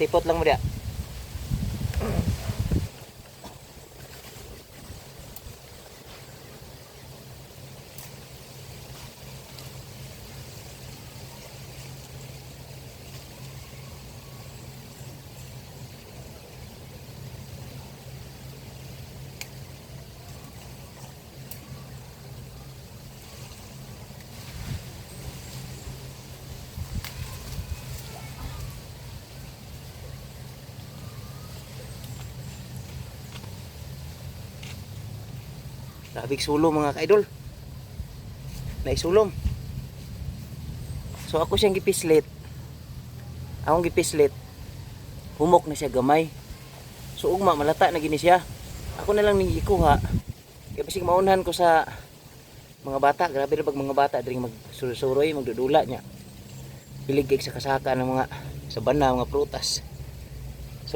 Tipot lang mo dia. Labig sulong mga ka-idol. Naisulong. So ako siyang gipislit. Akong gipislit. Humok na siya gamay. So ugma malata na gini siya. Ako na lang ning gikuha. Kaya bisig maunhan ko sa mga bata. Grabe na pag mga bata diri magsuroy, magdudula niya. Pilig kay sa kasaka ng mga sabana, mga prutas.